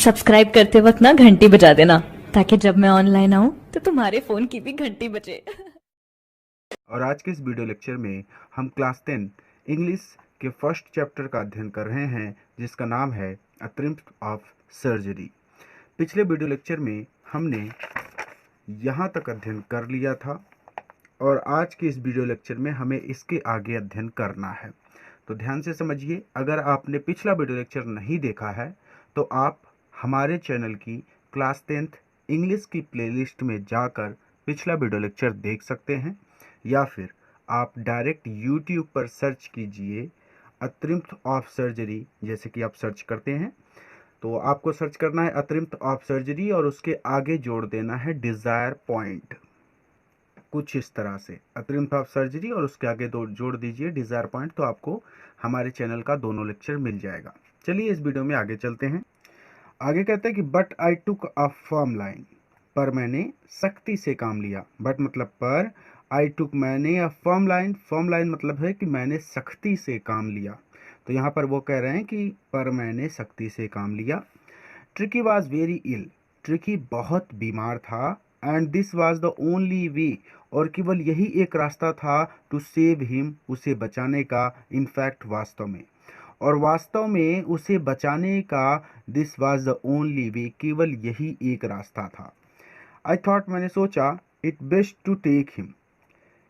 Subscribe करते वक्त ना घंटी बजा देना, ताकि जब मैं ऑनलाइन आऊँ तो तुम्हारे फोन की भी घंटी बजे। और आज के इस वीडियो लेक्चर में हम क्लास 10 इंग्लिश के फर्स्ट चैप्टर का अध्ययन कर रहे हैं, जिसका नाम है अ ट्रिम्प ऑफ सर्जरी। पिछले वीडियो लेक्चर में हमने यहाँ तक अध्ययन कर लिया था और आज के इस वीडियो लेक्चर में हमें इसके आगे अध्ययन करना है। तो ध्यान से समझिए, अगर आपने पिछला वीडियो लेक्चर नहीं देखा है तो आप हमारे चैनल की क्लास 10th इंग्लिश की प्लेलिस्ट में जाकर पिछला वीडियो लेक्चर देख सकते हैं, या फिर आप डायरेक्ट यूट्यूब पर सर्च कीजिए अ ट्रिम्प ऑफ सर्जरी। जैसे कि आप सर्च करते हैं तो आपको सर्च करना है अ ट्रिम्प ऑफ सर्जरी और उसके आगे जोड़ देना है डिज़ायर पॉइंट, कुछ इस तरह से अ ट्रिम्प ऑफ सर्जरी और उसके आगे दो जोड़ दीजिए डिज़ायर पॉइंट, तो आपको हमारे चैनल का दोनों लेक्चर मिल जाएगा। चलिए इस वीडियो में आगे चलते हैं। आगे कहते हैं कि but I took a firm line, पर मैंने सख्ती से काम लिया। बट मतलब पर, आई टुक मैंने, अ फर्म लाइन मतलब है कि मैंने सख्ती से काम लिया। तो यहाँ पर वो कह रहे हैं कि पर मैंने सख्ती से काम लिया। Tricki was very ill, Tricki बहुत बीमार था। And this was the only way, और केवल यही एक रास्ता था टू सेव हिम, उसे बचाने का। इनफैक्ट वास्तव में, और वास्तव में उसे बचाने का। This was the only way, केवल यही एक रास्ता था। आई थॉट, मैंने सोचा, it best to take him,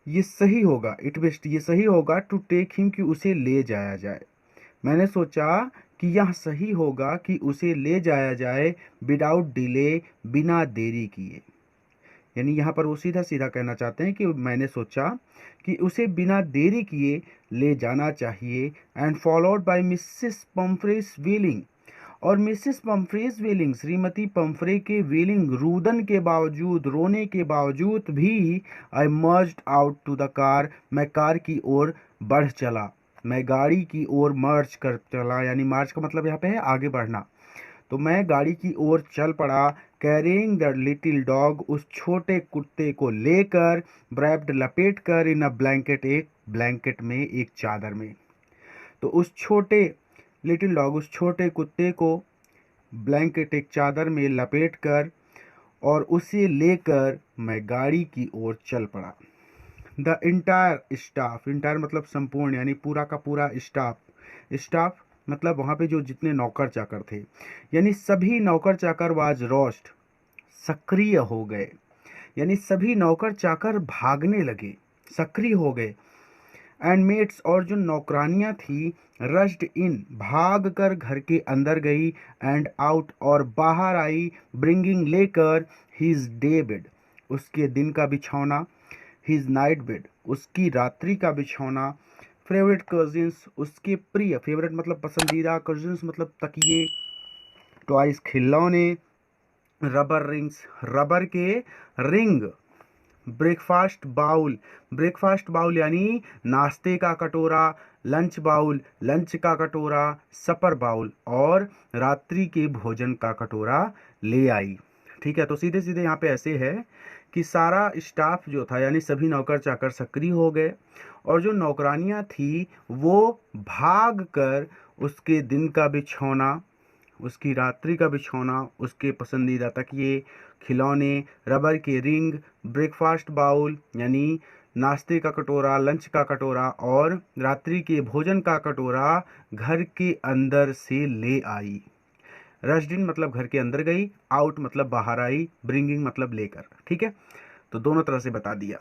ये सही होगा, इट बेस्ट ये सही होगा, टू टेक हिम कि उसे ले जाया जाए। मैंने सोचा कि यह सही होगा कि उसे ले जाया जाए, विदाउट डिले, बिना देरी किए। यानी यहाँ पर वो सीधा सीधा कहना चाहते हैं कि मैंने सोचा कि उसे बिना देरी किए ले जाना चाहिए। And followed by Mrs Pumphrey's wheeling, और मिसेस पम्फ्रेस व्हीलिंग, श्रीमती पम्फ्रे के व्हीलिंग, रुदन के बावजूद, रोने के बावजूद भी, I merged out to the car, मैं कार की ओर बढ़ चला, मैं गाड़ी की ओर मर्ज कर चला। यानी मार्च का मतलब यहाँ पे है आगे बढ़ना। तो मैं गाड़ी की ओर चल पड़ा। कैरिंग द लिटिल डॉग, उस छोटे कुत्ते को लेकर, ब्रैप्ड लपेट कर, इन अ ब्लैंकेट, एक ब्लैंकेट में, एक चादर में। तो उस छोटे लिटिल डॉग, उस छोटे कुत्ते को ब्लैंकेट, एक चादर में लपेट कर और उसे लेकर मैं गाड़ी की ओर चल पड़ा। द इंटायर स्टाफ, इंटायर मतलब संपूर्ण, यानी पूरा का पूरा स्टाफ। स्टाफ मतलब वहाँ पे जो जितने नौकर चाकर थे, यानी सभी नौकर चाकर वाज रोस्ट, सक्रिय हो गए। यानी सभी नौकर चाकर भागने लगे, सक्रिय हो गए। एंड मेट्स, और जो नौकरानियां थी, रश्ड इन, भाग कर घर के अंदर गई। एंड आउट, और बाहर आई, ब्रिंगिंग लेकर, हिज डे बेड, उसके दिन का बिछौना, हिज नाइट बेड, उसकी रात्रि का बिछौना, फेवरेट कजिन्स, उसके प्रिय, फेवरेट मतलब पसंदीदा, कजिन्स मतलब तकिए, टॉयज खिलौने, रबर रिंग्स, रबर के ring, breakfast bowl, breakfast bowl यानी नाश्ते का कटोरा, लंच बाउल, लंच का कटोरा, सपर बाउल, और रात्रि के भोजन का कटोरा ले आई। ठीक है, तो सीधे सीधे यहाँ पे ऐसे है कि सारा स्टाफ जो था, यानी सभी नौकर चाकर सक्रिय हो गए, और जो नौकरानियाँ थी वो भाग कर उसके दिन का बिछौना, उसकी रात्रि का बिछौना, उसके पसंदीदा तकिए, खिलौने, रबर के रिंग, ब्रेकफास्ट बाउल यानी नाश्ते का कटोरा, लंच का कटोरा, और रात्रि के भोजन का कटोरा घर के अंदर से ले आई। रश्ड इन मतलब घर के अंदर गई, आउट मतलब बाहर आई, ब्रिंगिंग मतलब लेकर। ठीक है, तो दोनों तरह से बता दिया।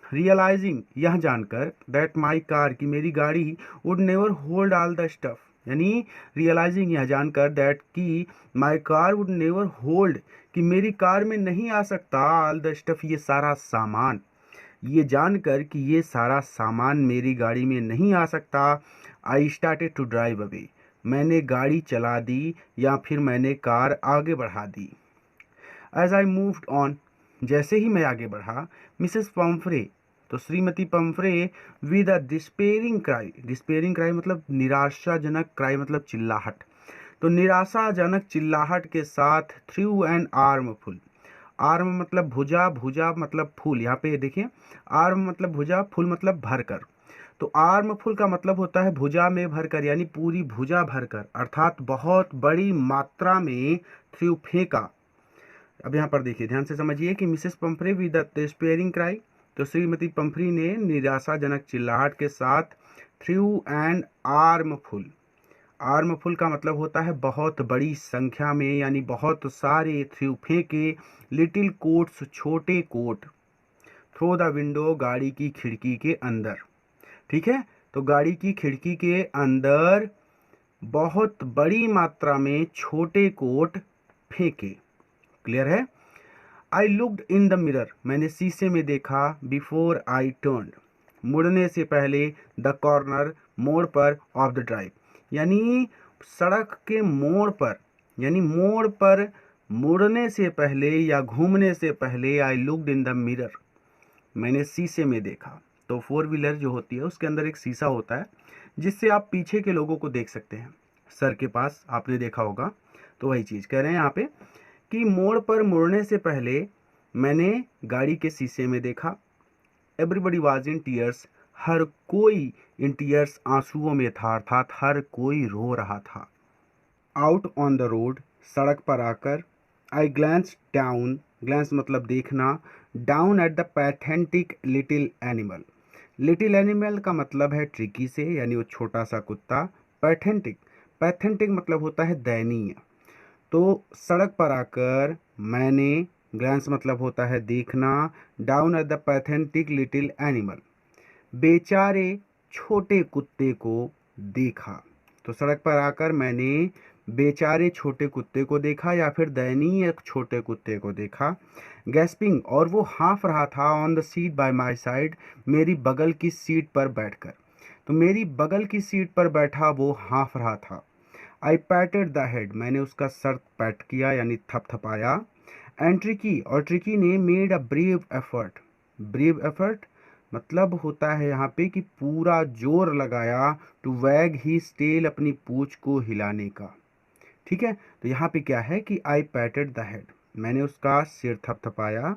रियलाइजिंग, यह जानकर, दैट माई कार, की मेरी गाड़ी, would never hold all the stuff, यानी रियलाइजिंग यह जानकर, दैट की my car would never hold, कि मेरी कार में नहीं आ सकता, ऑल द स्टफ, ये सारा सामान, ये जानकर कि ये सारा सामान मेरी गाड़ी में नहीं आ सकता। I started to drive away, मैंने गाड़ी चला दी या फिर मैंने कार आगे बढ़ा दी। एज आई मूव्ड ऑन, जैसे ही मैं आगे बढ़ा, मिसेस पम्फ्रे, तो Shrimati Pomfrey, with a despairing cry, despairing cry मतलब निराशाजनक, क्राई मतलब चिल्लाहट, तो निराशाजनक चिल्लाहट के साथ, through an arm full, arm मतलब भुजा, भुजा मतलब फूल, यहाँ पे देखिए, आर्म मतलब भुजा, फुल मतलब भर कर, तो आर्मफुल का मतलब होता है भुजा में भरकर, यानी पूरी भुजा भरकर, अर्थात बहुत बड़ी मात्रा में थ्रू फेंका। अब यहाँ पर देखिए, ध्यान से समझिए कि Mrs Pomfrey with the despairing cry, तो श्रीमती पंफ्री ने निराशाजनक चिल्लाहट के साथ थ्रू एंड आर्मफुल, आर्मफुल का मतलब होता है बहुत बड़ी संख्या में, यानी बहुत सारे थ्रू फेंके, लिटिल कोट्स छोटे कोट, थ्रो द विंडो गाड़ी की खिड़की के अंदर। ठीक है, तो गाड़ी की खिड़की के अंदर बहुत बड़ी मात्रा में छोटे कोट फेंके। क्लियर है? I looked in the mirror, मैंने शीशे में देखा, बिफोर आई टर्न, मुड़ने से पहले, द कॉर्नर, मोड़ पर, ऑफ द ड्राइव, यानी सड़क के मोड़ पर, यानी मोड़ पर मुड़ने से पहले या घूमने से पहले, I looked in the mirror, मैंने शीशे में देखा। तो फोर व्हीलर जो होती है उसके अंदर एक शीशा होता है जिससे आप पीछे के लोगों को देख सकते हैं, सर के पास आपने देखा होगा। तो वही चीज़ कह रहे हैं यहाँ पे कि मोड़ पर मुड़ने से पहले मैंने गाड़ी के शीशे में देखा। एवरीबडी वाज इन टीयर्स, हर कोई इन टीयर्स, आंसुओं में था, अर्थात हर कोई रो रहा था। आउट ऑन द रोड, सड़क पर आकर, आई ग्लैंस डाउन, ग्लैंस मतलब देखना, down at the pathetic little animal, little animal का मतलब है ट्रिकी से, यानी वो छोटा सा कुत्ता। पैथेंटिक, पैथेंटिक मतलब होता है दयनीय। तो सड़क पर आकर मैंने, ग्लैंस मतलब होता है देखना, down at the pathetic little animal, बेचारे छोटे कुत्ते को देखा। तो सड़क पर आकर मैंने बेचारे छोटे कुत्ते को देखा या फिर दयनीय छोटे कुत्ते को देखा। गैस्पिंग, और वो हाँफ रहा था, on the seat by my side, मेरी बगल की सीट पर बैठकर। तो मेरी बगल की सीट पर बैठा वो हाँफ रहा था। आई पैटेड द हेड, मैंने उसका सर पैट किया यानी थपथपाया। एंड ट्रिकी, और ट्रिकी ने made a brave effort, brave effort मतलब होता है यहाँ पे कि पूरा जोर लगाया, टू वैग हिज टेल, अपनी पूंछ को हिलाने का। ठीक है, तो यहाँ पे क्या है कि आई पैटेड द हेड, मैंने उसका सिर थपथपाया।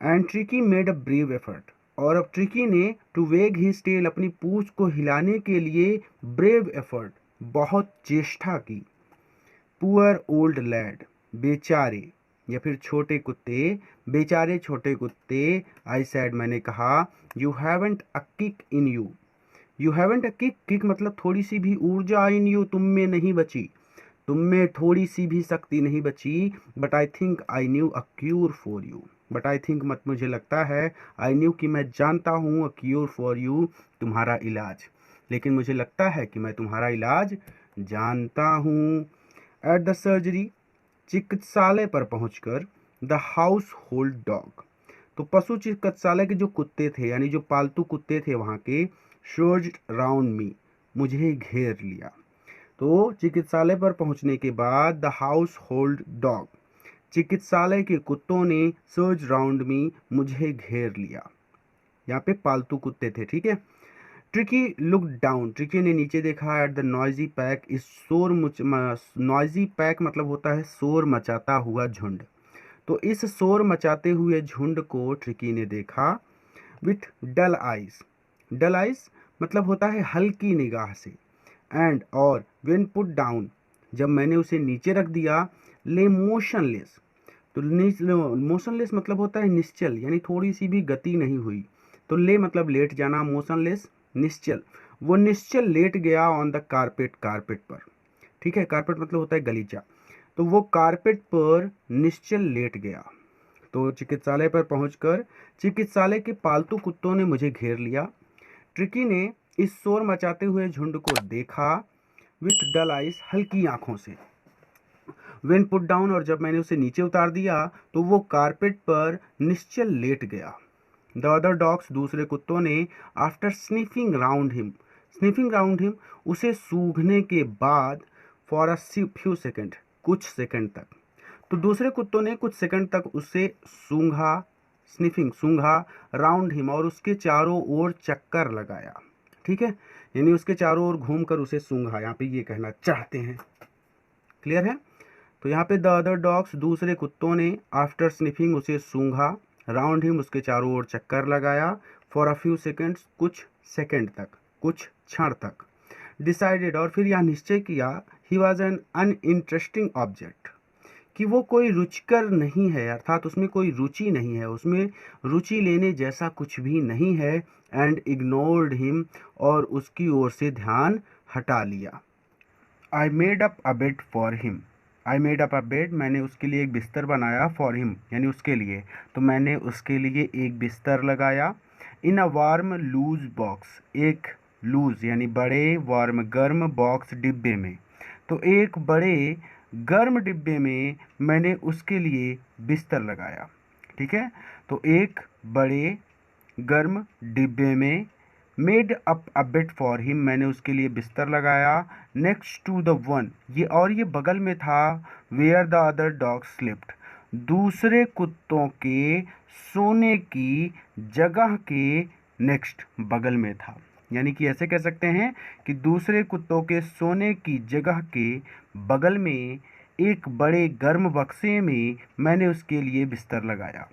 And Tricki made a brave effort, और अब ट्रिकी ने टू वेग हिज टेल, अपनी पूंछ को हिलाने के लिए ब्रेव एफर्ट, बहुत चेष्टा की। पुअर ओल्ड लैड, बेचारे या फिर छोटे कुत्ते, बेचारे छोटे कुत्ते। आई सैड, मैंने कहा, you haven't a kick in you, you haven't a kick, kick मतलब थोड़ी सी भी ऊर्जा, इन यू तुम में नहीं बची, तुम में थोड़ी सी भी शक्ति नहीं बची। But I think I knew a cure for you, but I think मत मुझे लगता है, आई न्यू कि मैं जानता हूँ, अ क्यूर फॉर यू तुम्हारा इलाज, लेकिन मुझे लगता है कि मैं तुम्हारा इलाज जानता हूँ। एट द सर्जरी, चिकित्सालय पर पहुंचकर, द हाउस होल्ड डॉग, तो पशु चिकित्सालय के जो कुत्ते थे यानी जो पालतू कुत्ते थे वहाँ के, सर्ज्ड राउंड मी, मुझे घेर लिया। तो चिकित्सालय पर पहुंचने के बाद द हाउस होल्ड डॉग, चिकित्सालय के कुत्तों ने, सर्ज राउंड मी, मुझे घेर लिया। यहाँ पे पालतू कुत्ते थे। ठीक है, ट्रिकी लुक डाउन, ट्रिकी ने नीचे देखा, एट द नॉइजी पैक, इस शोर नॉइजी पैक मतलब होता है शोर मचाता हुआ झुंड, तो इस शोर मचाते हुए झुंड को ट्रिकी ने देखा। With dull eyes, dull eyes मतलब होता है हल्की निगाह से। एंड, और व्हेन पुट डाउन, जब मैंने उसे नीचे रख दिया। ले मोशनलेस, तो मोशनलेस मतलब होता है निश्चल, यानी थोड़ी सी भी गति नहीं हुई। तो ले मतलब लेट जाना, मोशनलेस निश्चल, वो निश्चल लेट गया ऑन द कारपेट, कारपेट पर। ठीक है, कारपेट मतलब होता है गलीचा, तो वो कारपेट पर निश्चल लेट गया। तो चिकित्सालय पर पहुंचकर चिकित्सालय के पालतू कुत्तों ने मुझे घेर लिया। ट्रिकी ने इस शोर मचाते हुए झुंड को देखा, विथ डल आइज, हल्की आंखों से। व्हेन पुट डाउन, और जब मैंने उसे नीचे उतार दिया तो वो कारपेट पर निश्चल लेट गया। द अदर डॉग्स, दूसरे कुत्तों ने, after sniffing round him, sniffing round him, उसे सूंघने के बाद, फॉर अ फ्यू सेकेंड, कुछ सेकंड तक, तो दूसरे कुत्तों ने कुछ सेकंड तक उसे सूंघा, स्निफिंग सूंघा, राउंड हिम, और उसके चारों ओर चक्कर लगाया। ठीक है, यानी उसके चारों ओर घूमकर उसे सूंघा, यहाँ पे ये कहना चाहते हैं। क्लियर है? तो यहाँ पे द अदर डॉग्स, दूसरे कुत्तों ने, आफ्टर स्निफिंग, उसे सूंघा, राउंड हिम, उसके चारों ओर चक्कर लगाया, फॉर अ फ्यू सेकेंड्स, कुछ सेकेंड तक, कुछ क्षण तक। डिसाइडेड, और फिर यह निश्चय किया, he was an uninteresting object, कि वो कोई रुचिकर नहीं है, अर्थात उसमें कोई रुचि नहीं है, उसमें रुचि लेने जैसा कुछ भी नहीं है। एंड इग्नोर्ड हिम, और उसकी ओर से ध्यान हटा लिया। I made up a bed for him, I made up a bed, मैंने उसके लिए एक बिस्तर बनाया, फॉर हिम यानी उसके लिए, तो मैंने उसके लिए एक बिस्तर लगाया। इन अ वार्म लूज बॉक्स, एक लूज यानी बड़े, वार्म गर्म, बॉक्स डिब्बे में, तो एक बड़े गर्म डिब्बे में मैंने उसके लिए बिस्तर लगाया। ठीक है, तो एक बड़े गर्म डिब्बे में, made up a bed for him, मैंने उसके लिए बिस्तर लगाया। नेक्स्ट टू द वन, ये और ये बगल में था, where the other dog slipped, दूसरे कुत्तों के सोने की जगह के नेक्स्ट, बगल में था। यानी कि ऐसे कह सकते हैं कि दूसरे कुत्तों के सोने की जगह के बगल में एक बड़े गर्म बक्से में मैंने उसके लिए बिस्तर लगाया।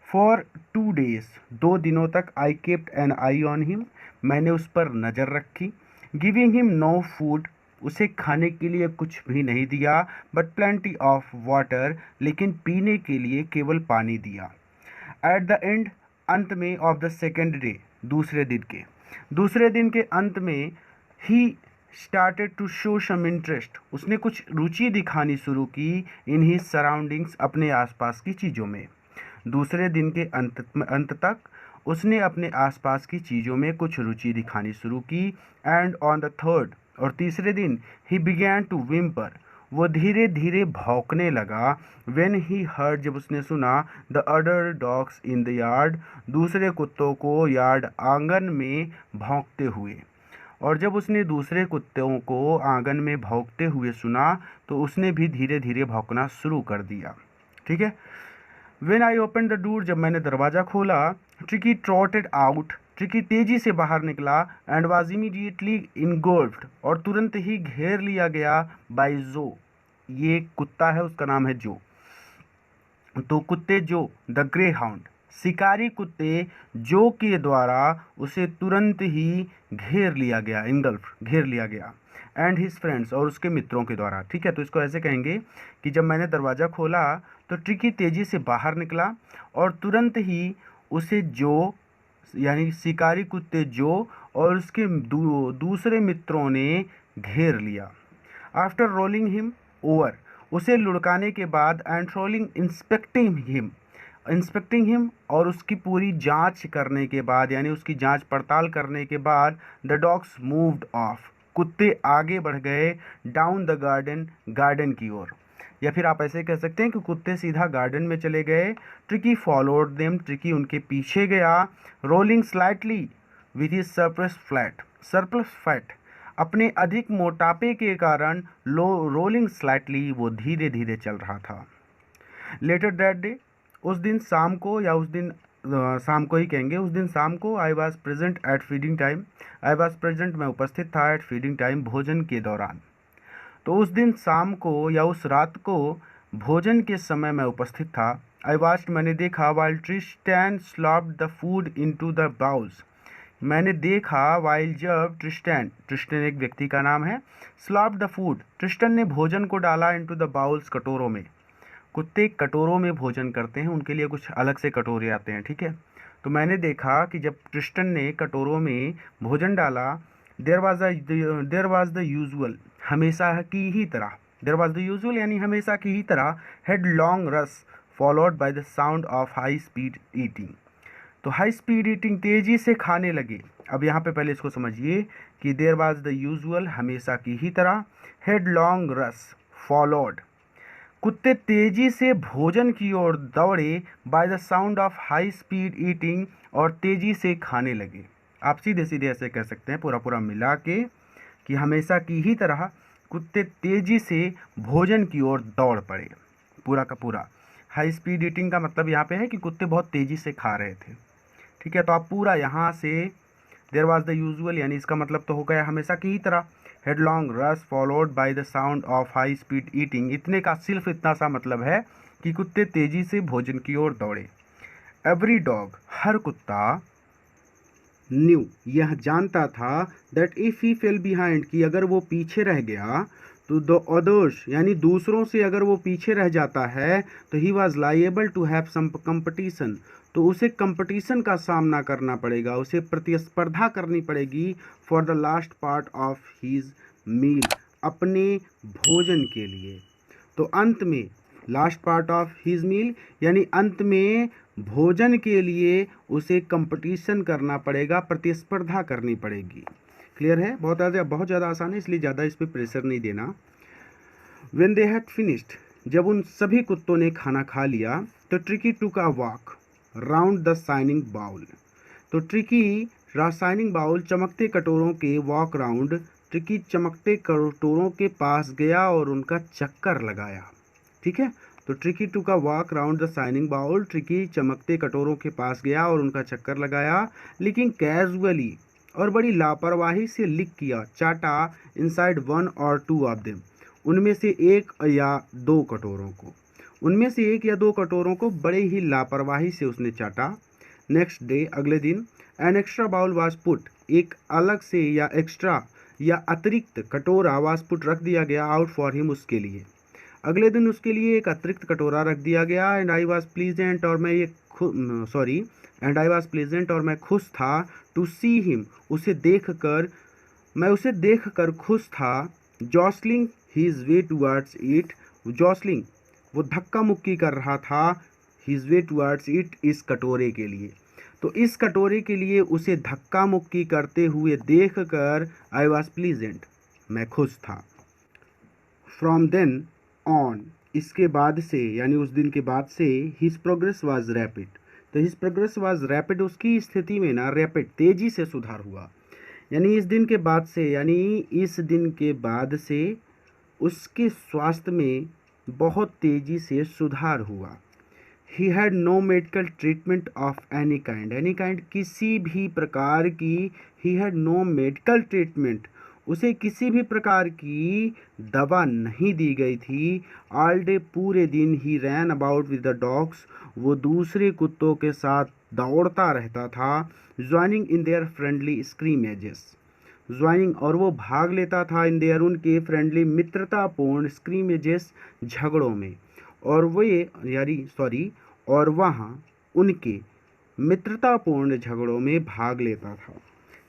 फॉर 2 days, 2 दिनों तक, I kept an eye on him, मैंने उस पर नज़र रखी। गिविंग हिम नो फूड, उसे खाने के लिए कुछ भी नहीं दिया, बट प्लेंटी ऑफ वाटर, लेकिन पीने के लिए केवल पानी दिया। एट द एंड, अंत में, ऑफ द सेकेंड डे, दूसरे दिन के अंत में, he started to show some interest, उसने कुछ रुचि दिखानी शुरू की, इन ही सराउंडिंग्स, अपने आसपास की चीज़ों में। दूसरे दिन के अंत तक उसने अपने आसपास की चीज़ों में कुछ रुचि दिखानी शुरू की। एंड ऑन द थर्ड, और तीसरे दिन, ही बिगैन टू विम्पर, वो धीरे धीरे भौंकने लगा। व्हेन ही हर्ड, जब उसने सुना, the other dogs in the yard, दूसरे कुत्तों को यार्ड आंगन में भौंकते हुए, और जब उसने दूसरे कुत्तों को आंगन में भौंकते हुए सुना, तो उसने भी धीरे धीरे भौंकना शुरू कर दिया। ठीक है, when I open the door, जब मैंने दरवाज़ा खोला, ट्रिकी ट्रॉटेड आउट, ट्रिकी तेजी से बाहर निकला। एंड वॉज इमीडिएटली इनगोल्फ्ड, और तुरंत ही घेर लिया गया, बाय जो, ये कुत्ता है, उसका नाम है जो, तो कुत्ते जो, द ग्रे हाउंड, शिकारी कुत्ते जो के द्वारा उसे तुरंत ही घेर लिया गया, इनगल्फ, घेर लिया गया। एंड हिज फ्रेंड्स, और उसके मित्रों के द्वारा। ठीक है, तो इसको ऐसे कहेंगे कि जब मैंने दरवाज़ा खोला तो ट्रिकी तेज़ी से बाहर निकला, और तुरंत ही उसे जो, यानी शिकारी कुत्ते जो और उसके दूसरे मित्रों ने घेर लिया। आफ्टर रोलिंग हिम ओवर, उसे लुढ़काने के बाद, एंड रोलिंग इंस्पेक्टिंग हिम, और उसकी पूरी जांच करने के बाद, यानी उसकी जांच पड़ताल करने के बाद, द डॉग्स मूव्ड ऑफ, कुत्ते आगे बढ़ गए, डाउन द गार्डन, गार्डन की ओर, या फिर आप ऐसे कह सकते हैं कि कुत्ते सीधा गार्डन में चले गए। ट्रिकी फॉलोड देम, ट्रिकी उनके पीछे गया। Rolling slightly with his surplus fat, अपने अधिक मोटापे के कारण रोलिंग स्लाइटली, वो धीरे धीरे चल रहा था। लेटर दैट डे, उस दिन शाम को, या उस दिन शाम को ही कहेंगे, उस दिन शाम को, I was present at feeding time, I was present, मैं उपस्थित था, एट फीडिंग टाइम, भोजन के दौरान। तो उस दिन शाम को या उस रात को भोजन के समय मैं उपस्थित था। आई वॉच्ड, मैंने देखा, while Tristan slopped the food into the bowls, मैंने देखा वाइल, जब ट्रिस्टन एक व्यक्ति का नाम है, स्लॉप्ड द फूड, ट्रिस्टन ने भोजन को डाला, इनटू द बाउल्स, कटोरों में। कुत्ते कटोरों में भोजन करते हैं, उनके लिए कुछ अलग से कटोरे आते हैं। ठीक है, तो मैंने देखा कि जब ट्रिस्टन ने कटोरों में भोजन डाला, देर वाज द यूजुअल, हमेशा की ही तरह, देर वाज द यूजुअल यानी हमेशा की ही तरह, हेड लॉन्ग रस followed by the sound of high speed eating, तो हाई स्पीड ईटिंग, तेज़ी से खाने लगे। अब यहाँ पे पहले इसको समझिए कि देर वाज द यूजुअल, हमेशा की ही तरह, हेड लॉन्ग रस फॉलोड, कुत्ते तेजी से भोजन की ओर दौड़े, by the sound of high speed eating, और तेजी से खाने लगे। आप सीधे सीधे ऐसे कह सकते हैं पूरा पूरा मिला के कि हमेशा की ही तरह कुत्ते तेजी से भोजन की ओर दौड़ पड़े, पूरा का पूरा। हाई स्पीड ईटिंग का मतलब यहाँ पे है कि कुत्ते बहुत तेजी से खा रहे थे। ठीक है, तो आप पूरा यहाँ से देयर वाज द यूजुअल, यानी इसका मतलब तो हो गया हमेशा की ही तरह, हेडलॉन्ग रस followed by the sound of high speed eating, इतने का सिर्फ इतना सा मतलब है कि कुत्ते तेजी से भोजन की ओर दौड़े। एवरी डॉग, हर कुत्ता, न्यू, यह जानता था, that if he fail behind, कि अगर वो पीछे रह गया तो द अदर्स यानी दूसरों से अगर वो पीछे रह जाता है तो he was liable to have some competition, तो उसे कंपटीशन का सामना करना पड़ेगा, उसे प्रतिस्पर्धा करनी पड़ेगी for the last part of his meal, अपने भोजन के लिए। तो अंत में last part of his meal यानी अंत में भोजन के लिए उसे कंपटीशन करना पड़ेगा, प्रतिस्पर्धा करनी पड़ेगी। क्लियर है? बहुत ज़्यादा आसान है, इसलिए ज़्यादा इस पर प्रेशर नहीं देना। When they had finished, जब उन सभी कुत्तों ने खाना खा लिया तो Tricki took a walk round the shining bowl, तो ट्रिकी रासायनिक बाउल चमकते कटोरों के वॉक राउंड, ट्रिकी चमकते कटोरों के पास गया और उनका चक्कर लगाया। ठीक है, तो Tricki took a walk round the shining bowl, Tricki चमकते कटोरों के पास गया और उनका चक्कर लगाया, लेकिन कैजुअली और बड़ी लापरवाही से लिक किया, चाटा इनसाइड वन और टू ऑफ देम, उनमें से एक या दो कटोरों को, उनमें से एक या दो कटोरों को बड़े ही लापरवाही से उसने चाटा। नेक्स्ट डे, अगले दिन, an extra bowl was put, एक अलग से या एक्स्ट्रा या अतिरिक्त कटोरा वाज पुट रख दिया गया, आउट फॉर हिम, उसके लिए। अगले दिन उसके लिए एक अतिरिक्त कटोरा रख दिया गया, एंड आई वॉज प्लीजेंट, और मैं खुश था, टू सी हिम, उसे देखकर खुश था, जॉसलिंग हिज वे टुवर्ड्स इट, जॉसलिंग वो धक्का मुक्की कर रहा था, हिज वे टुवर्ड्स इट, इस कटोरे के लिए। तो इस कटोरे के लिए उसे धक्का मुक्की करते हुए देखकर आई वॉज प्लीजेंट, मैं खुश था। फ्रॉम देन ऑन, इसके बाद से यानी उस दिन के बाद से, हिज प्रोग्रेस वाज रैपिड, तो हिज प्रोग्रेस वाज रैपिड, उसकी स्थिति में ना रैपिड तेजी से सुधार हुआ, यानी इस दिन के बाद से, यानी इस दिन के बाद से उसके स्वास्थ्य में बहुत तेजी से सुधार हुआ। He had no medical treatment of any kind, किसी भी प्रकार की, he had no medical treatment, उसे किसी भी प्रकार की दवा नहीं दी गई थी। ऑल डे, पूरे दिन, he ran about with the dogs, वो दूसरे कुत्तों के साथ दौड़ता रहता था, joining in their friendly scrimmages, joining और वो भाग लेता था, इन देयर उनके फ्रेंडली मित्रतापूर्ण स्क्रीमेजेस, झगड़ों में, और वहाँ उनके मित्रतापूर्ण झगड़ों में भाग लेता था।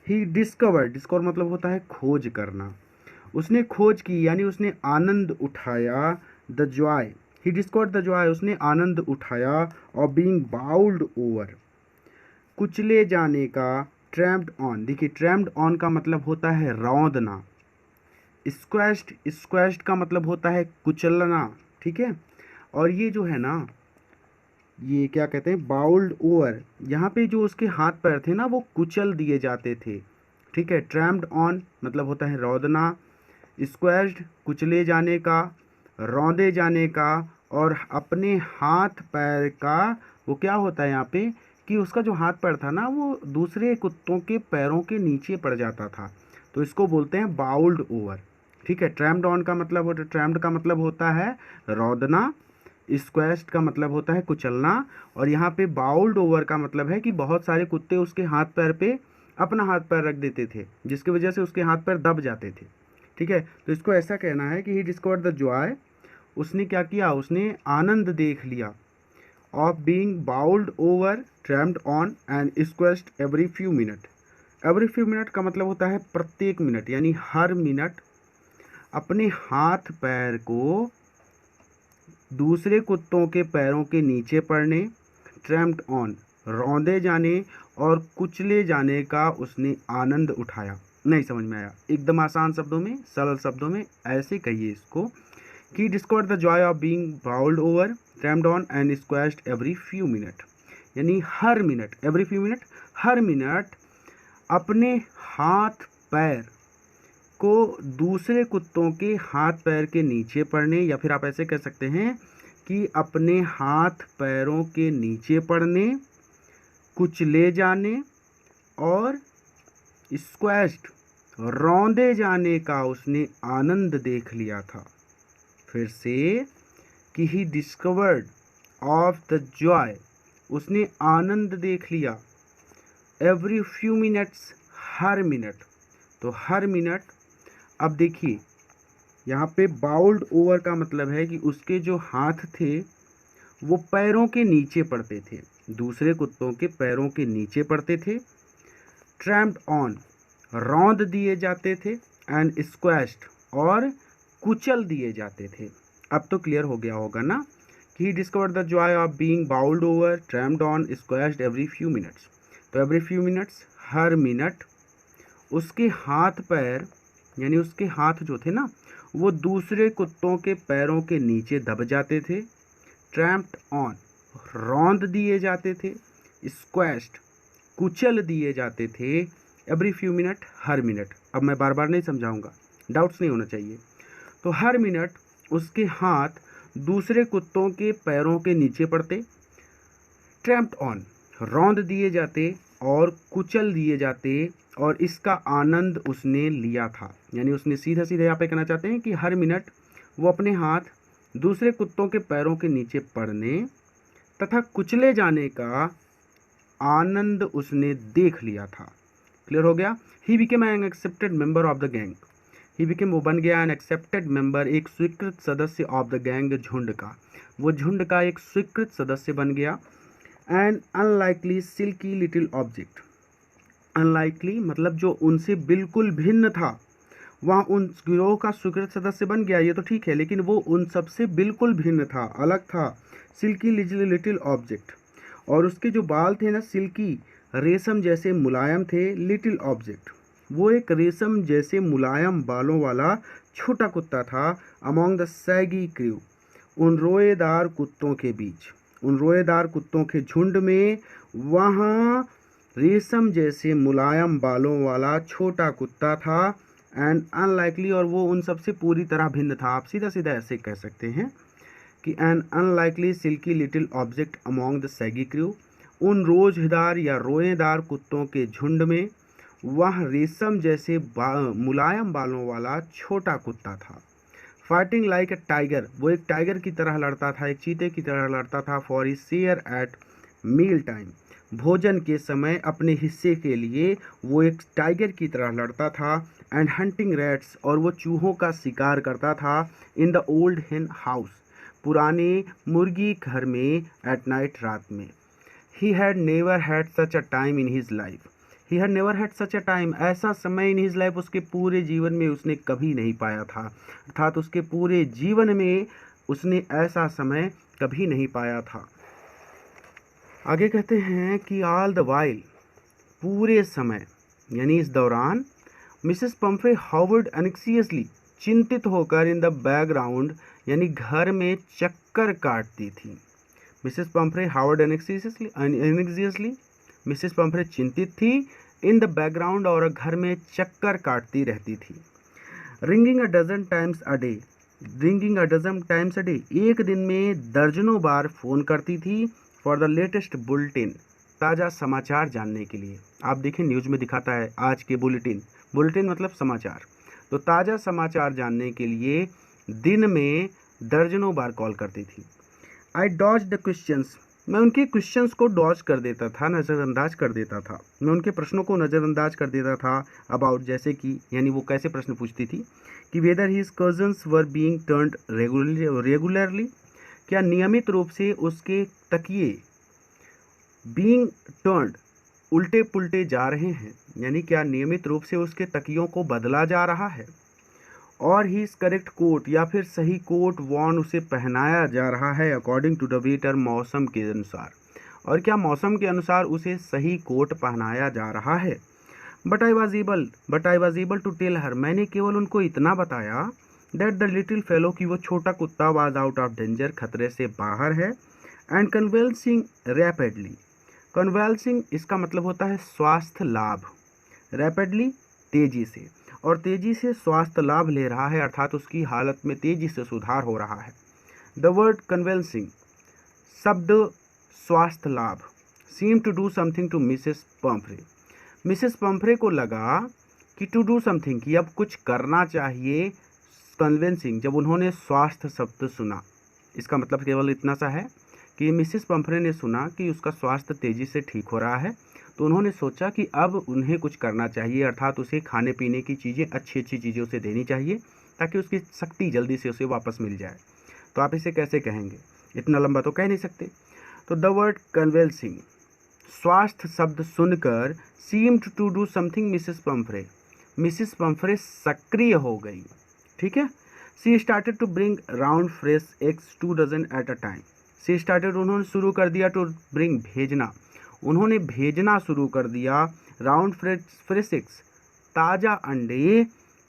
ही डिस्कवर मतलब होता है खोज करना, उसने खोज की यानी उसने आनंद उठाया, the Joy, he discovered the Joy, उसने आनंद उठाया, और बीइंग बाउल्ड ओवर, कुचले जाने का, ट्रैम्प्ड ऑन, देखिए ट्रैम्प्ड ऑन का मतलब होता है रौंदना, स्क्वैश्ड का मतलब होता है कुचलना। ठीक है, और ये जो है ना, ये क्या कहते हैं, बाउल्ड ओवर, यहाँ पे जो उसके हाथ पैर थे ना वो कुचल दिए जाते थे। ठीक है, ट्रैम्प्ड ऑन मतलब होता है रौंदना, स्क्वैश्ड कुचले जाने का, रौंदे जाने का, और अपने हाथ पैर का, वो क्या होता है यहाँ पे कि उसका जो हाथ पैर था ना वो दूसरे कुत्तों के पैरों के नीचे पड़ जाता था, तो इसको बोलते हैं बाउल्ड ओवर। ठीक है, ट्रैम्प्ड का मतलब होता है रौंदना, स्क्वैश्ड का मतलब होता है कुचलना, और यहाँ पे बाउल्ड ओवर का मतलब है कि बहुत सारे कुत्ते उसके हाथ पैर पे अपना हाथ पैर रख देते थे, जिसकी वजह से उसके हाथ पैर दब जाते थे। ठीक है, तो इसको ऐसा कहना है कि ही डिस्कवर्ड द जॉय, उसने क्या किया, उसने आनंद देख लिया, of being bowled over, trampled on and squashed every few minute. Every few minute का मतलब होता है प्रत्येक मिनट, यानी हर मिनट अपने हाथ पैर को दूसरे कुत्तों के पैरों के नीचे पड़ने, ट्रैम्प्ड ऑन रौंदे जाने और कुचले जाने का उसने आनंद उठाया। नहीं समझ में आया? एकदम आसान शब्दों में, सरल शब्दों में ऐसे कहिए इसको कि discover the joy of being bowled over, trampled on and squashed every few minute, यानी हर मिनट, एवरी फ्यू मिनट, हर मिनट अपने हाथ पैर को दूसरे कुत्तों के हाथ पैर के नीचे पड़ने, या फिर आप ऐसे कह सकते हैं कि अपने हाथ पैरों के नीचे पड़ने, कुचले जाने और स्क्वैश्ड रौंदे जाने का उसने आनंद देख लिया था। फिर से कि he discovered of the Joy, उसने आनंद देख लिया एवरी फ्यू मिनट्स, हर मिनट, तो हर मिनट। अब देखिए यहाँ पे बाउल्ड ओवर का मतलब है कि उसके जो हाथ थे वो पैरों के नीचे पड़ते थे, दूसरे कुत्तों के पैरों के नीचे पड़ते थे। ट्रैम्प्ड ऑन, रौंद दिए जाते थे। एंड स्क्वैश्ड, और कुचल दिए जाते थे। अब तो क्लियर हो गया होगा ना कि he discovered the joy of being bowled over, trampled on, squashed every few minutes. तो एवरी फ्यू मिनट्स, हर मिनट, उसके हाथ पैर, यानी उसके हाथ जो थे ना वो दूसरे कुत्तों के पैरों के नीचे दब जाते थे। ट्रैम्प्ड ऑन, रौंद दिए जाते थे। स्क्वैश्ड, कुचल दिए जाते थे। एवरी फ्यू मिनट, हर मिनट। अब मैं बार बार नहीं समझाऊंगा, डाउट्स नहीं होना चाहिए। तो हर मिनट उसके हाथ दूसरे कुत्तों के पैरों के नीचे पड़ते। ट्रैम्प्ड ऑन, रौंद दिए जाते और कुचल दिए जाते, और इसका आनंद उसने लिया था। यानी उसने सीधा सीधा यहाँ पे कहना चाहते हैं कि हर मिनट वो अपने हाथ दूसरे कुत्तों के पैरों के नीचे पड़ने तथा कुचले जाने का आनंद उसने देख लिया था। क्लियर हो गया। He became an accepted member of the gang. He became, वो बन गया एन एक्सेप्टेड मेंबर, एक स्वीकृत सदस्य ऑफ द गैंग, झुंड का। वो झुंड का एक स्वीकृत सदस्य बन गया। An unlikely silky little object. Unlikely मतलब जो उनसे बिल्कुल भिन्न था, वहाँ उन गिरोह का स्वीकृत सदस्य बन गया, ये तो ठीक है, लेकिन वो उन सबसे बिल्कुल भिन्न था, अलग था। सिल्की लिटिल ऑब्जेक्ट, और उसके जो बाल थे ना सिल्की, रेशम जैसे मुलायम थे। लिटिल ऑब्जेक्ट, वो एक रेशम जैसे मुलायम बालों वाला छोटा कुत्ता था। अमॉन्ग द सैगी क्रू, उन रोएदार कुत्तों के बीच, उन रोएदार कुत्तों के झुंड में वहाँ रेशम जैसे मुलायम बालों वाला छोटा कुत्ता था। एंड अनलाइकली, और वो उन सबसे पूरी तरह भिन्न था। आप सीधा सीधा ऐसे कह सकते हैं कि an unlikely silky little object among the shaggy crew, उन रोजदार या रोएदार कुत्तों के झुंड में वह रेशम जैसे मुलायम बालों वाला छोटा कुत्ता था। फाइटिंग लाइक ए टाइगर, वो एक टाइगर की तरह लड़ता था, एक चीते की तरह लड़ता था। For he share at meal time, भोजन के समय अपने हिस्से के लिए वो एक टाइगर की तरह लड़ता था। एंड हंटिंग रैट्स, और वो चूहों का शिकार करता था। इन द ओल्ड हेन हाउस, पुराने मुर्गी घर में। एट नाइट, रात में। He had never had such a time in his life. He had never had such a time, ऐसा समय इन हिज लाइफ उसके पूरे जीवन में उसने कभी नहीं पाया था। अर्थात उसके पूरे जीवन में उसने ऐसा समय कभी नहीं पाया था। आगे कहते हैं कि ऑल द वाइल, पूरे समय, यानी इस दौरान, मिसेस पंफ्रे हावर्ड एनेक्सियसली, चिंतित होकर, इन द बैकग्राउंड, यानी घर में चक्कर काटती थी। Mrs Pumphrey hovered anxiously, Mrs Pumphrey चिंतित थी। इन द बैकग्राउंड, और घर में चक्कर काटती रहती थी। Ringing a dozen times a day, ringing a dozen times a day, एक दिन में दर्जनों बार फ़ोन करती थी। फॉर द लेटेस्ट बुलेटिन, ताज़ा समाचार जानने के लिए। आप देखें न्यूज़ में दिखाता है आज के बुलेटिन, बुलेटिन मतलब समाचार। तो ताज़ा समाचार जानने के लिए दिन में दर्जनों बार कॉल करती थी। आई डॉज द क्वेश्चंस, मैं उनके क्वेश्चंस को डॉज कर देता था, नज़रअंदाज कर देता था। मैं उनके प्रश्नों को नज़रअंदाज कर देता था। अबाउट, जैसे कि, यानी वो कैसे प्रश्न पूछती थी कि weather his cousins were being turned regularly, क्या नियमित रूप से उसके तकिए बीइंग टर्न्ड, उल्टे पुल्टे जा रहे हैं, यानी क्या नियमित रूप से उसके तकियों को बदला जा रहा है। और ही करेक्ट कोट, या फिर सही कोट वॉन उसे पहनाया जा रहा है अकॉर्डिंग टू द वेदर, मौसम के अनुसार, और क्या मौसम के अनुसार उसे सही कोट पहनाया जा रहा है। But I was able to tell her, मैंने केवल उनको इतना बताया, दैट द लिटिल फेलो, की वो छोटा कुत्ता वाज आउट ऑफ डेंजर, खतरे से बाहर है। एंड कन्वेल्सिंग रैपिडली, कन्वेल्सिंग इसका मतलब होता है स्वास्थ्य लाभ, रैपिडली तेजी से, और तेजी से स्वास्थ्य लाभ ले रहा है, अर्थात उसकी हालत में तेजी से सुधार हो रहा है। द वर्ड कन्वेल्सिंग, शब्द स्वास्थ्य लाभ, seem to do something to Mrs Pumphrey, Mrs Pumphrey को लगा कि टू डू समथिंग, कि अब कुछ करना चाहिए। कन्वेंसिंग, जब उन्होंने स्वास्थ्य शब्द सुना, इसका मतलब केवल इतना सा है कि मिसेस पंफरे ने सुना कि उसका स्वास्थ्य तेज़ी से ठीक हो रहा है, तो उन्होंने सोचा कि अब उन्हें कुछ करना चाहिए, अर्थात उसे खाने पीने की चीज़ें, अच्छी अच्छी चीज़ें उसे देनी चाहिए ताकि उसकी शक्ति जल्दी से उसे वापस मिल जाए। तो आप इसे कैसे कहेंगे? इतना लंबा तो कह नहीं सकते। तो द वर्ड कन्वेल्सिंग, स्वास्थ्य शब्द सुनकर seemed to do something Mrs Pumphrey सक्रिय हो गई। ठीक है। She started to bring round fresh eggs 2 dozen at a time. She started, उन्होंने शुरू कर दिया, टू ब्रिंग, भेजना, उन्होंने भेजना शुरू कर दिया, राउंड फ्रेश एग्स, ताज़ा अंडे,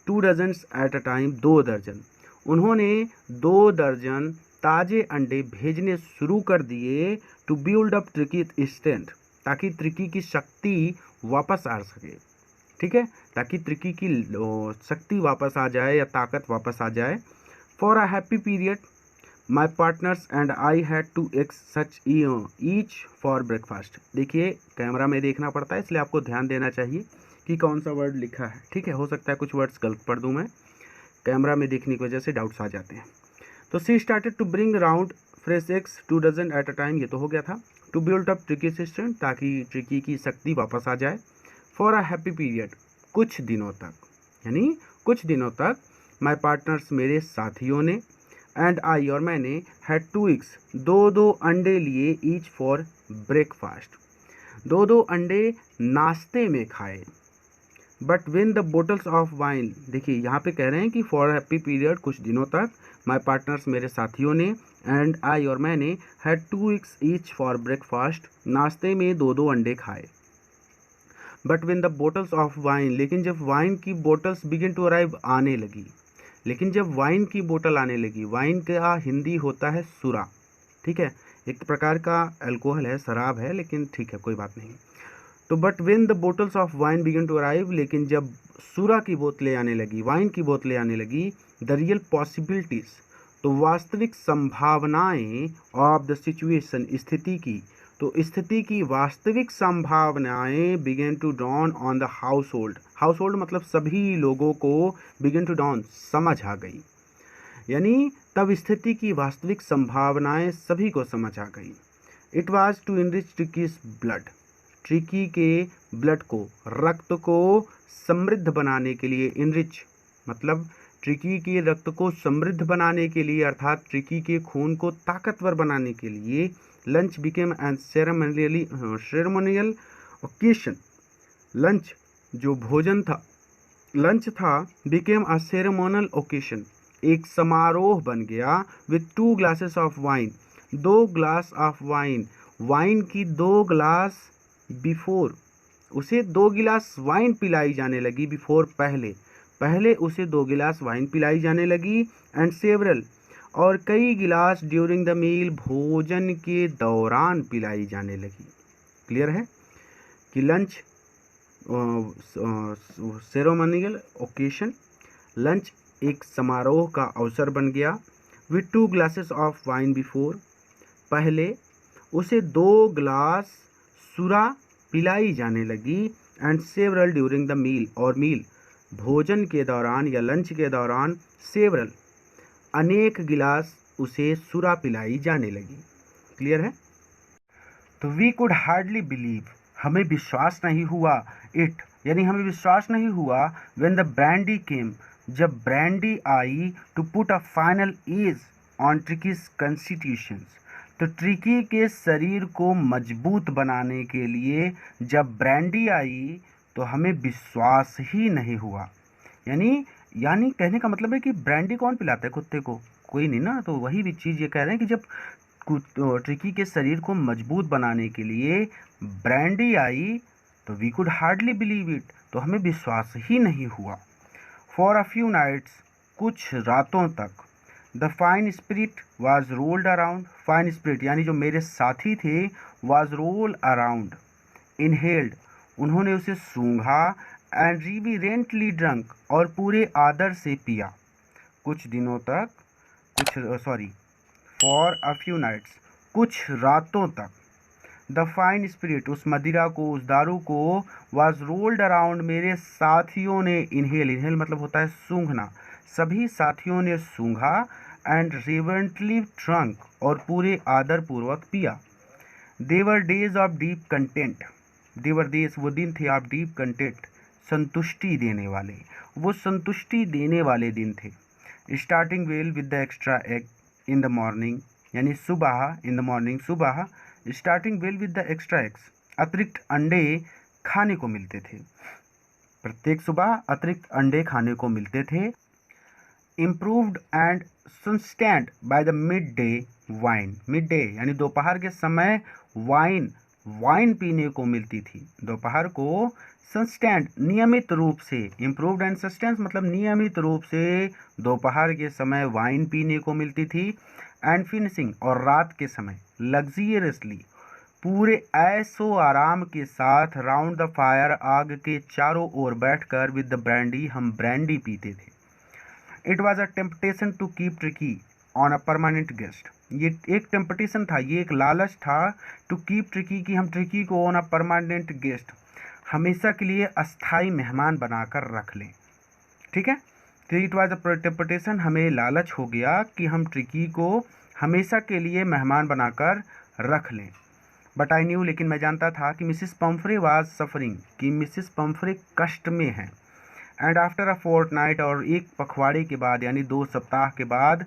2 डजन एट अ टाइम, 2 दर्जन, उन्होंने 2 दर्जन ताज़े अंडे भेजने शुरू कर दिए, to build up Tricki strength, ताकि ट्रिकी की शक्ति वापस आ सके। ठीक है, ताकि ट्रिकी की शक्ति वापस आ जाए या ताकत वापस आ जाए। For a happy period my partners and I had two eggs such each for breakfast. देखिए, कैमरा में देखना पड़ता है, इसलिए आपको ध्यान देना चाहिए कि कौन सा वर्ड लिखा है। ठीक है, हो सकता है कुछ वर्ड्स गलत पढ़ दूँ मैं, कैमरा में देखने की वजह से डाउट्स आ जाते हैं। तो she started to bring round fresh eggs 2 dozen at a time, ये तो हो गया था। To build up Tricki system, ताकि ट्रिकी की शक्ति वापस आ जाए। फॉर अ हैप्पी पीरियड, कुछ दिनों तक, यानी कुछ दिनों तक, माई पार्टनर्स, मेरे साथियों ने, एंड आई, और मैंने, हैड 2 एग्स, 2 अंडे लिए, ईच फॉर ब्रेकफास्ट, 2 अंडे नाश्ते में खाए। But when the bottles of wine, देखिए यहाँ पे कह रहे हैं कि फॉर हैप्पी पीरियड, कुछ दिनों तक, माई पार्टनर्स, मेरे साथियों ने, एंड आई, और मैंने, had 2 eggs each for breakfast, नाश्ते में 2 अंडे खाए। But when the bottles of wine, लेकिन जब वाइन की बोटल्स बिगिन टू अराइव, आने लगी, लेकिन जब वाइन की बोतल आने लगी, वाइन का हिंदी होता है सुरा। ठीक है, एक प्रकार का अल्कोहल है, शराब है, लेकिन ठीक है, कोई बात नहीं। तो but when the bottles of wine begin to arrive, लेकिन जब सूरा की बोतलें आने लगी, वाइन की बोतलें आने लगी, द रियल पॉसिबिलिटीज, तो वास्तविक संभावनाएं, ऑफ द सिचुएशन, स्थिति की, तो स्थिति की वास्तविक संभावनाएं, begin to dawn on the household मतलब सभी लोगों को, बिगिन टू डॉन, समझ आ गई, यानी तब स्थिति की वास्तविक संभावनाएं सभी को समझ आ गई। It was to enrich Tricki's blood, Tricki के ब्लड को, रक्त को समृद्ध बनाने के लिए, इनरिच मतलब ट्रिकी के रक्त को समृद्ध बनाने के लिए, अर्थात ट्रिकी के खून को ताकतवर बनाने के लिए, lunch became an ceremonial occasion, lunch जो भोजन था, लंच था, बिकेम अ सेरेमोनियल ओकेशन, एक समारोह बन गया, with 2 glasses of wine, 2 glass of wine, wine की 2 ग्लास, बिफोर, उसे 2 गिलास वाइन पिलाई जाने लगी, बिफोर, पहले उसे 2 गिलास वाइन पिलाई जाने लगी, एंड सेवरल, और कई गिलास, ड्यूरिंग द मील, भोजन के दौरान पिलाई जाने लगी। क्लियर है कि लंच, सेरेमोनियल ओकेशन, लंच एक समारोह का अवसर बन गया, with 2 glasses of wine before, पहले उसे 2 ग्लास सुरा पिलाई जाने लगी, and several during the meal, और मील भोजन के दौरान या लंच के दौरान, सेवरल अनेक गिलास उसे सुरा पिलाई जाने लगी। क्लियर है। तो वी कुड हार्डली बिलीव, हमें विश्वास नहीं हुआ, इट यानी हमें विश्वास नहीं हुआ, व्हेन द ब्रांडी केम, जब ब्रांडी आई, to put a final edge on Tricki's constitutions, तो ट्रिकी के शरीर को मजबूत बनाने के लिए जब ब्रांडी आई, तो हमें विश्वास ही नहीं हुआ। यानी कहने का मतलब है कि ब्रांडी कौन पिलाता है कुत्ते को? कोई नहीं ना। तो वही भी चीज़ ये कह रहे हैं कि जब ट्रिकी के शरीर को मजबूत बनाने के लिए ब्रांडी आई, तो we could hardly believe it, तो हमें विश्वास ही नहीं हुआ। फॉर अ फ्यू नाइट्स, कुछ रातों तक, the fine spirit was rolled around, fine spirit यानी जो मेरे साथी थे, वाज रोल अराउंड, इनहेल्ड, उन्होंने उसे सूंघा, एंड रिवीरेंटली ड्रंक, और पूरे आदर से पिया, कुछ दिनों तक, फॉर अ फ्यू नाइट्स, कुछ रातों तक, द फाइन स्पिरिट, उस मदिरा को, उस दारू को, वाज रोल्ड अराउंड, मेरे साथियों ने, इनहेल मतलब होता है सूंघना, सभी साथियों ने सूंघा, एंड रिवेंटली ट्रंक, और पूरे आदर पूर्वक पिया। They were days of deep content, they were days वो दिन थे, ऑफ डीप कंटेंट संतुष्टि देने वाले, वो संतुष्टि देने वाले दिन थे। Starting well with the extra egg in the morning, यानी सुबह, इन द मॉर्निंग सुबह, starting well with the extra eggs, अतिरिक्त अंडे खाने को मिलते थे, प्रत्येक सुबह अतिरिक्त अंडे खाने को मिलते थे। Improved and sustained by the mid day wine, mid day यानी दोपहर के समय वाइन पीने को मिलती थी। दोपहर को सस्टेन्ड नियमित रूप से, इम्प्रूव्ड एंड सस्टेन्ड मतलब नियमित रूप से दोपहर के समय वाइन पीने को मिलती थी। एंड फिनिशिंग, और रात के समय लग्जरियसली, पूरे ऐशो आराम के साथ, राउंड द फायर, आग के चारों ओर बैठकर, विद द ब्रांडी, हम ब्रांडी पीते थे। It was a temptation to keep Tricki on a permanent guest, ये एक टेम्पटेशन था, ये एक लालच था, टू कीप ट्रिकी कि हम ट्रिकी को ऑन अ परमानेंट गेस्ट, हमेशा के लिए अस्थाई मेहमान बनाकर रख लें। ठीक है, तो इट वॉज अ टेम्पटेशन, हमें लालच हो गया कि हम ट्रिकी को हमेशा के लिए मेहमान बनाकर रख लें। बट आई न्यू, लेकिन मैं जानता था कि मिसिस पम्फ्रे वाज सफरिंग, कि मिसिस पम्फ्रे कष्ट में हैं। एंड आफ्टर अ फोर्टनाइट, और एक पखवाड़े के बाद यानी 2 सप्ताह के बाद,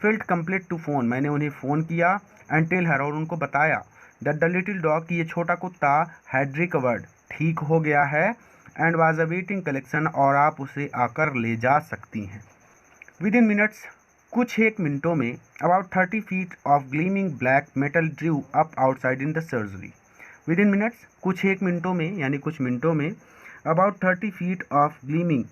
फेल्ट कंप्लीट टू फोन, मैंने उन्हें फ़ोन किया, एंड टेल हर, और उनको बताया, दैट द लिटिल डॉग, कि ये छोटा कुत्ता हैड रिकवर्ड, ठीक हो गया है, एंड वाज अवेटिंग कलेक्शन, और आप उसे आकर ले जा सकती हैं। विद इन मिनट्स, कुछ एक मिनटों में, about 30 feet of gleaming black metal Drew up outside in the surgery. With in minutes, कुछ एक मिनटों में यानी कुछ मिनटों में, about 30 feet of gleaming,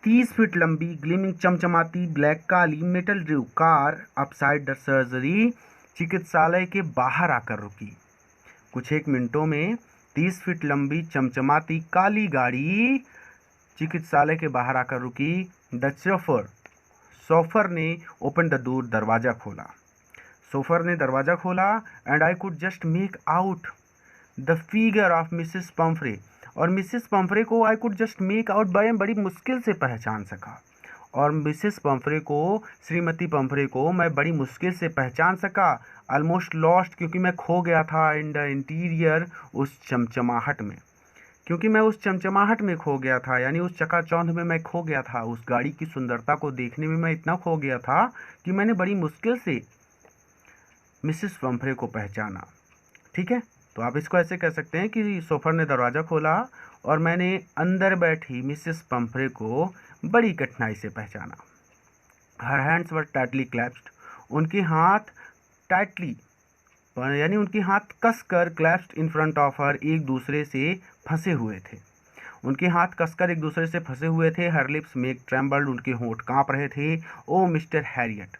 30 feet लंबी ग्लीमिंग चमचमाती black Kali metal Drew car upside the surgery, चिकित्सालय के बाहर आकर रुकी। कुछ एक मिनटों में 30 फीट लंबी चमचमाती काली गाड़ी चिकित्सालय के बाहर आकर रुकी। द सोफर ने ओपन द डोर, दरवाज़ा खोला, सोफर ने दरवाज़ा खोला, and I could just make out the figure of Mrs Pomfrey, और मिसिस पम्फ्रे को I could just make out, बड़ी मुश्किल से पहचान सका, और मिसिस पम्फ्रे को, श्रीमती पम्फ्रे को मैं बड़ी मुश्किल से पहचान सका। ऑलमोस्ट लॉस्ट, क्योंकि मैं खो गया था इन द इंटीरियर, उस चमचमाहट में, क्योंकि मैं उस चमचमाहट में खो गया था, यानी उस चकाचौंध में मैं खो गया था, उस गाड़ी की सुंदरता को देखने में मैं इतना खो गया था कि मैंने बड़ी मुश्किल से मिसिस पम्फ्रे को पहचाना। ठीक है, तो आप इसको ऐसे कह सकते हैं कि सोफर ने दरवाज़ा खोला और मैंने अंदर बैठी मिसिस पम्फ्रे को बड़ी कठिनाई से पहचाना। हर हैंड्स वर टाइटली क्लैप्स्ड, उनके हाथ टाइटली यानी उनके हाथ कसकर, क्लैप्स्ड इन फ्रंट ऑफ हर, एक दूसरे से फंसे हुए थे, उनके हाथ कसकर एक दूसरे से फंसे हुए थे। हर लिप्स मेक ट्रेम्बल्ड, उनके होंठ कांप रहे थे। ओ मिस्टर हैरियट,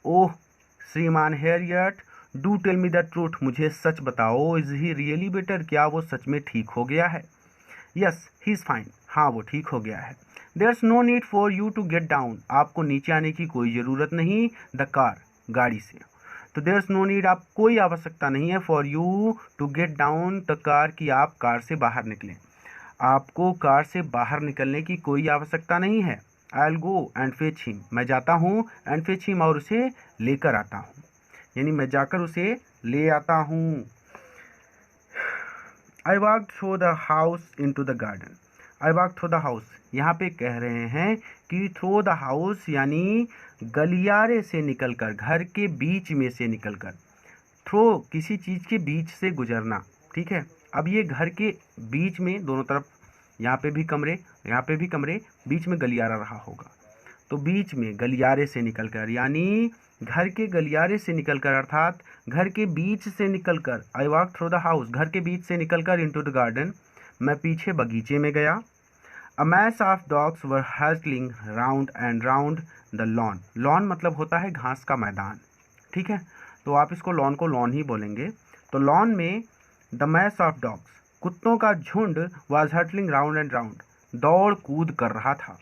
ओह श्रीमान Herriot, do tell me the truth, मुझे सच बताओ, इज ही रियली बेटर, क्या वो सच में ठीक हो गया है? यस ही इज़ फाइन, हाँ वो ठीक हो गया है। There is no need for you to get down, आपको नीचे आने की कोई ज़रूरत नहीं, द कार, गाड़ी से। तो देयर इज़ नो नीड, आप कोई आवश्यकता नहीं है, for you to get down the car, कि आप कार से बाहर निकलें, आपको कार से बाहर निकलने की कोई आवश्यकता नहीं है। I will go and fetch him, मैं जाता हूँ, एंड फेच हिम, और उसे लेकर आता हूँ, यानी मैं जाकर उसे ले आता हूँ। I walk through the house into the garden, I walk through the house, यहाँ पे कह रहे हैं कि थ्रू द हाउस यानी गलियारे से निकलकर, घर के बीच में से निकलकर, थ्रो किसी चीज़ के बीच से गुजरना। ठीक है, अब ये घर के बीच में, दोनों तरफ, यहाँ पे भी कमरे, यहाँ पे भी कमरे, बीच में गलियारा रहा होगा, तो बीच में गलियारे से निकलकर, यानी घर के गलियारे से निकलकर, अर्थात घर के बीच से निकलकर, आई वॉक थ्रू द हाउस, घर के बीच से निकलकर, इनटू द गार्डन, मैं पीछे बगीचे में गया। A mass of dogs were hurtling round and round the lawn, lawn मतलब होता है घास का मैदान। ठीक है, तो आप इसको लॉन को लॉन ही बोलेंगे। तो लॉन में द मैस ऑफ डॉग्स, कुत्तों का झुंड, was hurtling round and round, दौड़ कूद कर रहा था।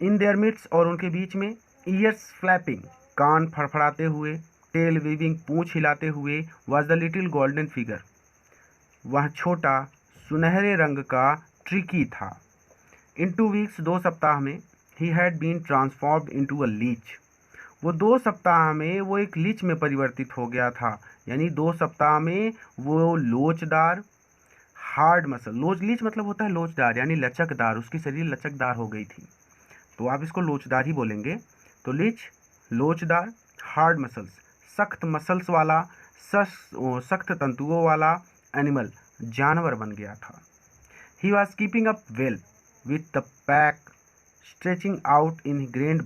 इन देयर मिड्स, और उनके बीच में, ईयर्स फ्लैपिंग, कान फड़फड़ाते हुए, टेल वीविंग, पूंछ हिलाते हुए, was the little golden figure, वह छोटा सुनहरे रंग का ट्रिकी था। इन 2 वीक्स, 2 सप्ताह में, he had been transformed into a leech. वो 2 सप्ताह में वो एक लीच में परिवर्तित हो गया था, यानी 2 सप्ताह में वो लोचदार हार्ड मसल, लीच मतलब होता है लोचदार यानी लचकदार, उसकी शरीर लचकदार हो गई थी, तो आप इसको लोचदार ही बोलेंगे। तो लीच लोचदार, हार्ड मसल्स सख्त मसल्स वाला, सख्त तंतुओं वाला एनिमल जानवर बन गया था। He was keeping up well with the pack stretching out in great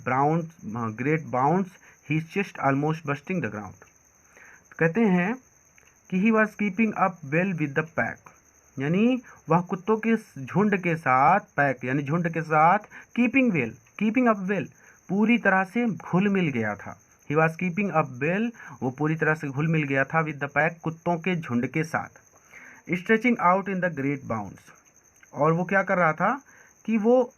bounds, his chest almost bursting the ground। कहते हैं कि he was keeping up well with the pack, यानी वह कुत्तों के झुंड के साथ, पैक यानी झुंड के साथ कीपिंग अप वेल पूरी तरह से घुल मिल गया था। He was keeping up well, वो पूरी तरह से घुल मिल गया था विद द पैक, कुत्तों के झुंड के साथ। Stretching out in the great bounds, और वो क्या कर रहा था कि वो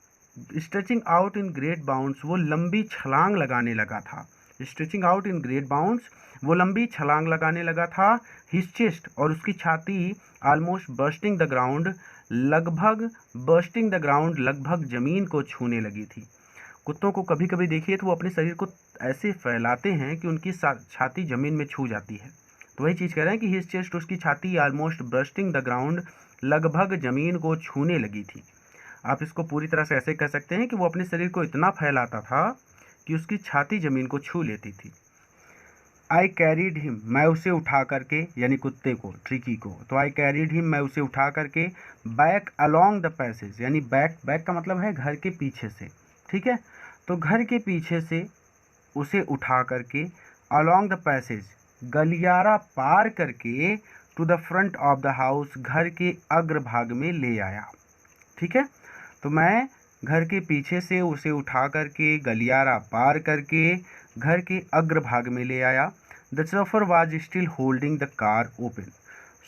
stretching out in great bounds, वो लंबी छलांग लगाने लगा था। Stretching out in great bounds, वो लंबी छलांग लगाने लगा था। हिज चेस्ट, और उसकी छाती, ऑलमोस्ट बर्स्टिंग द ग्राउंड, लगभग जमीन को छूने लगी थी। कुत्तों को कभी कभी देखिए तो वो अपने शरीर को ऐसे फैलाते हैं कि उनकी छाती जमीन में छू जाती है, तो वही चीज़ कह रहे हैं कि हिज चेस्ट, उसकी छाती, ऑलमोस्ट बर्स्टिंग द ग्राउंड, लगभग जमीन को छूने लगी थी। आप इसको पूरी तरह से ऐसे कह सकते हैं कि वो अपने शरीर को इतना फैलाता था कि उसकी छाती जमीन को छू लेती थी। आई कैरीड हिम, मैं उसे उठा करके, यानी कुत्ते को, ट्रिकी को, तो आई कैरीड हिम, मैं उसे उठा करके, बैक अलॉन्ग द पैसेज, यानी बैक का मतलब है घर के पीछे से, ठीक है, तो घर के पीछे से उसे उठा करके, अलॉन्ग द पैसेज, गलियारा पार करके, to the front of the house, घर के अग्रभाग में ले आया। ठीक है, तो मैं घर के पीछे से उसे उठा करके, गलियारा पार करके, घर के अग्रभाग में ले आया। The chauffeur was still holding the car open,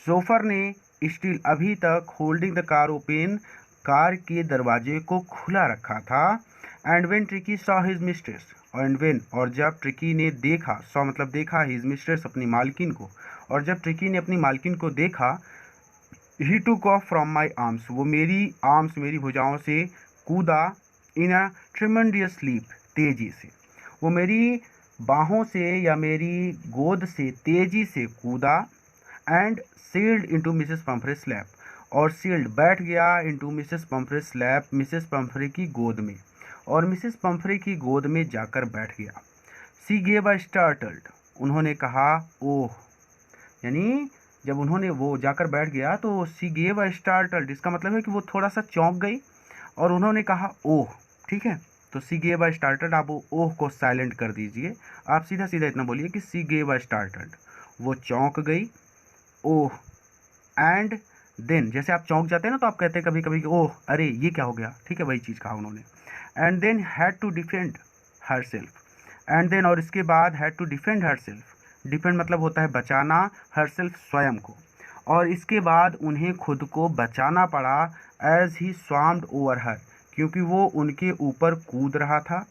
chauffeur ने स्टिल अभी तक, holding the car open, car के दरवाजे को खुला रखा था। And when tricky saw his mistress, और जब ट्रिकी ने देखा, सॉ मतलब देखा, हिज मिस्ट्रेस अपनी मालकिन को, और जब ट्रिकी ने अपनी मालकिन को देखा, he took off from my arms, वो मेरी आर्म्स, मेरी भुजाओं से कूदा, इन अ ट्रिमेंडियस लीप, तेजी से, वो मेरी बाहों से या मेरी गोद से तेजी से कूदा। And sailed into Mrs Pumphrey's lap, और सील्ड बैठ गया, into Mrs Pumphrey's lap, Mrs Pumphrey की गोद में, और मिसेस पम्फ्रे की गोद में जाकर बैठ गया। सी गेव अ स्टार्टल्ड, उन्होंने कहा ओह, यानी जब उन्होंने वो जाकर बैठ गया तो सी गेव अ स्टार्टल्ड, इसका मतलब है कि वो थोड़ा सा चौंक गई, और उन्होंने कहा ओह। ठीक है, तो सी गेव अ स्टार्टल्ड, आप वो ओह को साइलेंट कर दीजिए, आप सीधा सीधा इतना बोलिए कि सी गेव अ स्टार्टल्ड, वो चौंक गई, ओह। एंड देन, जैसे आप चौंक जाते हैं ना, तो आप कहते हैं कभी कभी कि ओह अरे ये क्या हो गया, ठीक है, वही चीज़ कहा उन्होंने। And then had to defend herself, and then, और इसके बाद, had to defend herself, defend मतलब होता है बचाना, हर सेल्फ स्वयं को, और इसके बाद उन्हें खुद को बचाना पड़ा। एज ही स्वाम्ड ओवर हर, क्योंकि वो उनके ऊपर कूद रहा था।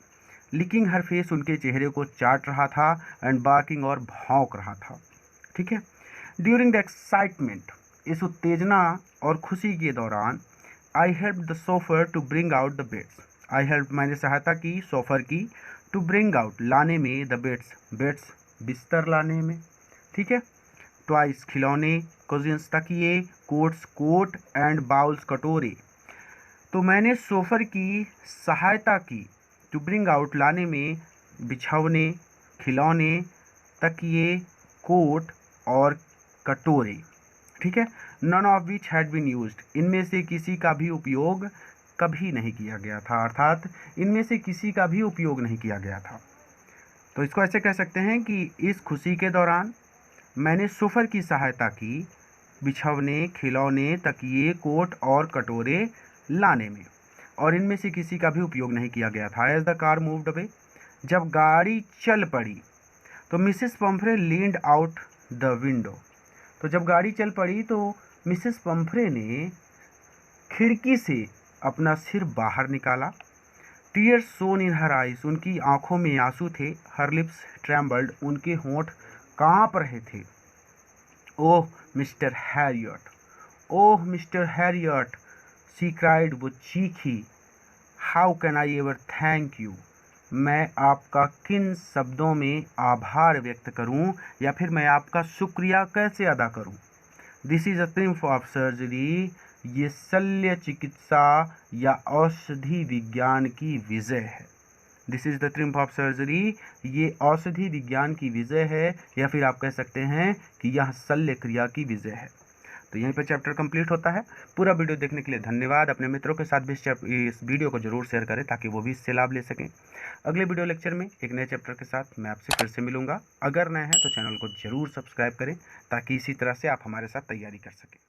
लिकिंग हर फेस, उनके चेहरे को चाट रहा था। एंड बार्किंग, और भौंक रहा था। ठीक है, ड्यूरिंग द एक्साइटमेंट, इस उत्तेजना और खुशी के दौरान, I help the chauffeur to bring out the beds, I help मैंने सहायता की सोफर की, टू ब्रिंग आउट लाने में, द बेड्स बिस्तर लाने में। ठीक है, टॉयज खिलौने, कुजिन्स तकिए, कोट्स कोट, एंड बाउल्स कटोरे, तो मैंने सोफर की सहायता की, टू ब्रिंग आउट लाने में, बिछौने, खिलौने, तकिए, कोट और कटोरे। ठीक है, none of which had been used, इनमें से किसी का भी उपयोग कभी नहीं किया गया था, अर्थात इनमें से किसी का भी उपयोग नहीं किया गया था। तो इसको ऐसे कह सकते हैं कि इस खुशी के दौरान मैंने सोफर की सहायता की, बिछौने, खिलौने, तकिए, कोट और कटोरे लाने में, और इनमें से किसी का भी उपयोग नहीं किया गया था। As the car moved away, जब गाड़ी चल पड़ी, तो Mrs Pumphrey leaned out the window, तो जब गाड़ी चल पड़ी तो मिसेस पम्फ्रे ने खिड़की से अपना सिर बाहर निकाला। टीयर्स सोन इन हर आइज, उनकी आंखों में आंसू थे। हर लिप्स ट्रेम्बल्ड, उनके होंठ कांप रहे थे। Oh Mr Herriot, oh Mr Herriot, she cried, वो चीखी। How can I ever thank you, मैं आपका किन शब्दों में आभार व्यक्त करूं या फिर मैं आपका शुक्रिया कैसे अदा करूं। This is a triumph of surgery, ये शल्य चिकित्सा या औषधि विज्ञान की विजय है। This is the triumph of surgery, ये औषधि विज्ञान की विजय है, या फिर आप कह सकते हैं कि यह शल्य क्रिया की विजय है। तो यहीं पर चैप्टर कंप्लीट होता है। पूरा वीडियो देखने के लिए धन्यवाद। अपने मित्रों के साथ भी इस वीडियो को जरूर शेयर करें ताकि वो भी इससे लाभ ले सकें। अगले वीडियो लेक्चर में एक नए चैप्टर के साथ मैं आपसे फिर से मिलूंगा। अगर नए हैं तो चैनल को जरूर सब्सक्राइब करें ताकि इसी तरह से आप हमारे साथ तैयारी कर सकें।